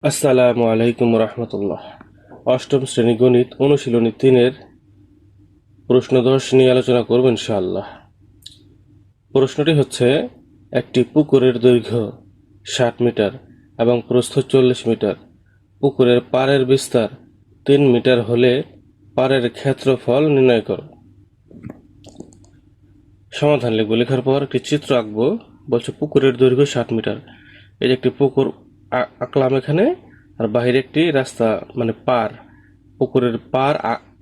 আসসালামু আলাইকুম রহমতুল্লাহ। অষ্টম শ্রেণী গণিত অনুশীলনী 3-এর প্রশ্ন 10 নিয়ে আলোচনা করব ইনশাআল্লাহ। প্রশ্নটি হচ্ছে, একটি পুকুরের দৈর্ঘ্য 60 মিটার এবং প্রস্থ 40 মিটার। পুকুরের পাড়ের বিস্তার 3 মিটার হলে পাড়ের ক্ষেত্রফল নির্ণয় করো। সমাধান লিখব, লেখার পর একটি চিত্র আঁকবো। বলছে পুকুরের দৈর্ঘ্য 60 মিটার। এই যে একটি পুকুর আঁকলাম এখানে, আর বাহিরে একটি রাস্তা মানে পার, পুকুরের পার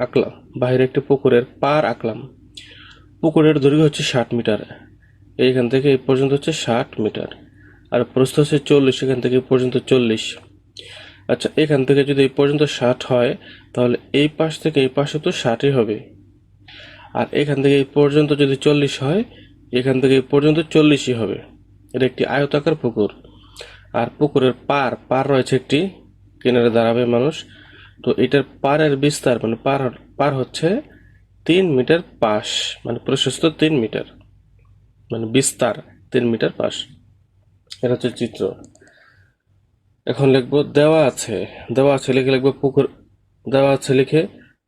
আঁকলাম, বাহিরে একটি পুকুরের পার আঁকলাম। পুকুরের দৈর্ঘ্য হচ্ছে 60 মিটার, এইখান থেকে এই পর্যন্ত হচ্ছে 60 মিটার, আর প্রস্থ হচ্ছে 40, এখান থেকে এই পর্যন্ত 40। আচ্ছা, এখান থেকে যদি এই পর্যন্ত 60 হয়, তাহলে এই পাশ থেকে এই পাশে তো 60ই হবে। আর এখান থেকে এই পর্যন্ত যদি 40 হয়, এখান থেকে এই পর্যন্ত 40ই হবে। এটা একটি আয়তাকার পুকুর। আর পুকুরের পার পার রয়েছে একটি, কিনারে দাঁড়াবে মানুষ। তো এটার পাড়ের বিস্তার মানে পার হচ্ছে 3 মিটার পাশ, মানে প্রশস্ত 3 মিটার, মানে বিস্তার 3 মিটার পাশ। এটা হচ্ছে চিত্র। এখন লিখবো দেওয়া আছে লিখে লিখবো দেওয়া আছে লিখে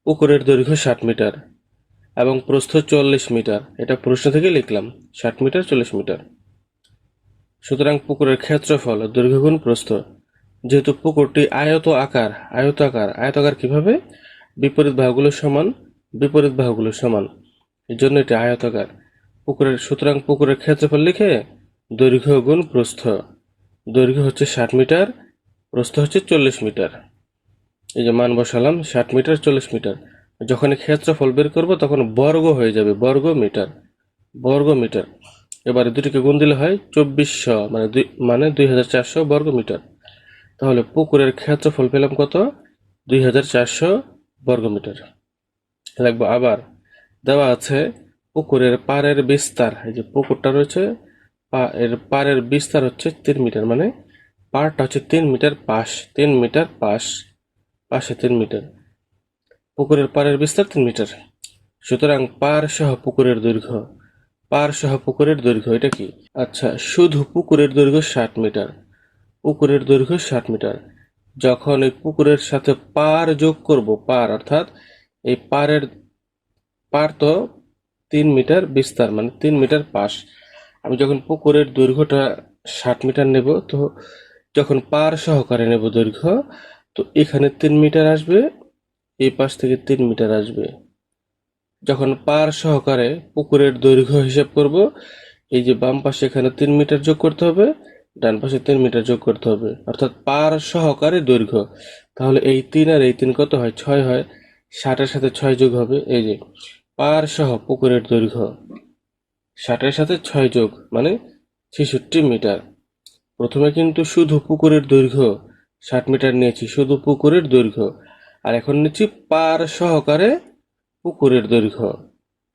পুকুরের দৈর্ঘ্য 60 মিটার এবং প্রস্থ 40 মিটার। এটা প্রশ্ন থেকে লিখলাম, 60 মিটার 40 মিটার। সুতরাং পুকুরের ক্ষেত্রফল দৈর্ঘ্য গুণ প্রস্থ। যেহেতু পুকুরটি আয়তাকার কিভাবে? বিপরীত বাহুগুলো সমান, এই জন্য এটি আয়তাকার। সুতরাং পুকুরের ক্ষেত্রফল লিখে দৈর্ঘ্য গুণ প্রস্থ। দৈর্ঘ্য হচ্ছে 60 মিটার, প্রস্থ হচ্ছে 40 মিটার। এই যে মান বসালাম, 60 মিটার 40 মিটার। যখন ক্ষেত্রফল বের করব তখন বর্গ হয়ে যাবে, বর্গ মিটার। এবারে দুটিকে গুণ দিলে হয় 2400, মানে 2400 বর্গ মিটার। তাহলে পুকুরের ক্ষেত্রফল পেলাম কত? 2400 বর্গ মিটার। লাগবে আবার, দেওয়া আছে পুকুরের পাড়ের বিস্তার। এই যে পুকুরটা রয়েছে, এর পাড়ের বিস্তার হচ্ছে 3 মিটার, মানে পাড়টা হচ্ছে 3 মিটার পাশে 3 মিটার। পুকুরের পাড়ের বিস্তার 3 মিটার। সুতরাং পার সহ পুকুরের দৈর্ঘ্য এটা কি? আচ্ছা, শুধু পুকুরের দৈর্ঘ্য 60 মিটার। যখন এই পুকুরের সাথে পার যোগ করব, অর্থাৎ এই পার তো 3 মিটার বিস্তার, মানে 3 মিটার পাশ। আমি যখন পুকুরের দৈর্ঘ্যটা 60 মিটার নেব, তো যখন পার সহকারে নেব দৈর্ঘ্য, তো এখানে 3 মিটার আসবে, এই পাশ থেকে 3 মিটার আসবে। যখন পার সহকারে পুকুরের দৈর্ঘ্য হিসাব করব, এই যে বাম পাশে এখানে 3 মিটার যোগ করতে হবে, ডান পাশে 3 মিটার যোগ করতে হবে, অর্থাৎ পার সহকারে দৈর্ঘ্য। তাহলে এই 3 আর এই 3 কত হয়? 6 হয়। 60 এর সাথে 6 যোগ হবে। এই যে পার সহ পুকুরের দৈর্ঘ্য, 60 এর সাথে 6 যোগ মানে 66 মিটার। প্রথমে কিন্তু শুধু পুকুরের দৈর্ঘ্য 60 মিটার নিয়েছি, শুধু পুকুরের দৈর্ঘ্য। আর এখন নিচ্ছি পার সহকারে পুকুরের দৈর্ঘ্য।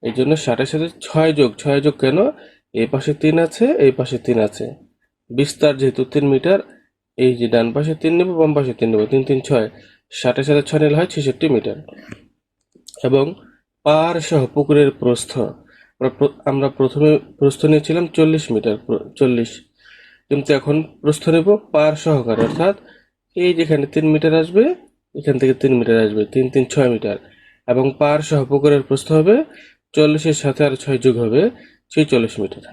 এই জন্য 60 এর সাথে 6 যোগ কেন? এই পাশে 3 আছে, এই পাশে 3 আছে। বিস্তার যেহেতু 3 মিটার, এই যে ডান পাশে 3 নেব, বাম পাশে 3 নেব, 3 3 6। 60 এর সাথে 6 নিলে হয় 66 মিটার। এবং পার সহ পুকুরের প্রস্থ, আমরা প্রথমে প্রস্থ নিয়েছিলাম 40 মিটার, 40। কিন্তু এখন প্রস্থ নেব পার সহকারে, অর্থাৎ এই যেখানে 3 মিটার আসবে, এখান থেকে 3 মিটার আসবে, 3 3 6 মিটার। এবং পার সহ পুকুরের প্রস্থ হবে 40-এর সাথে আর 6 যোগ হবে 46 মিটার।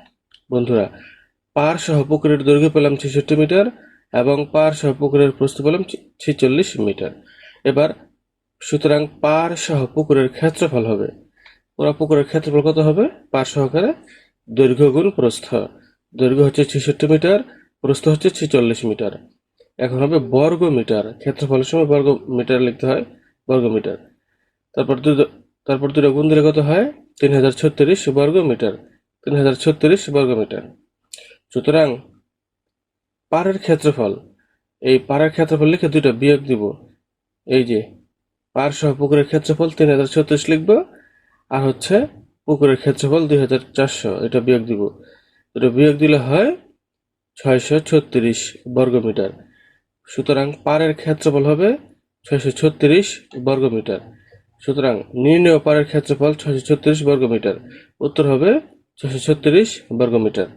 বন্ধুরা, পার সহ পুকুরের দৈর্ঘ্য পেলাম 66 মিটার এবং পার সহ পুকুরের প্রস্থ পেলাম 46 মিটার। এবার সুতরাং পার সহ পুকুরের ক্ষেত্রফল হবে, পুরো পুকুরের ক্ষেত্রফল কত হবে? পার সহকারে দৈর্ঘ্য গুণ প্রস্থ। দৈর্ঘ্য হচ্ছে 66 মিটার, প্রস্থ হচ্ছে 46 মিটার। এখন হবে বর্গ মিটার। ক্ষেত্রফলের সময় বর্গ মিটার লিখতে হয়, বর্গ মিটার। তারপর দুটো গুণ দিলে কত হয়? 3036 বর্গ মিটার, 3036 বর্গ মিটার। সুতরাং এই পাড়ের ক্ষেত্রফল লিখে দুটো বিয়োগ দিব। এই যে পার সহ পুকুরের ক্ষেত্রফল 3036 লিখবো, আর হচ্ছে পুকুরের ক্ষেত্রফল 2400, এটা বিয়োগ দিব। এটা বিয়োগ দিলে হয় 636 বর্গ মিটার। সুতরাং পাড়ের ক্ষেত্রফল হবে 636 বর্গ মিটার। সুতরাং নির্ণেয় পাড়ের ক্ষেত্রফল 636 বর্গ মিটার। উত্তর হবে 636 বর্গ মিটার।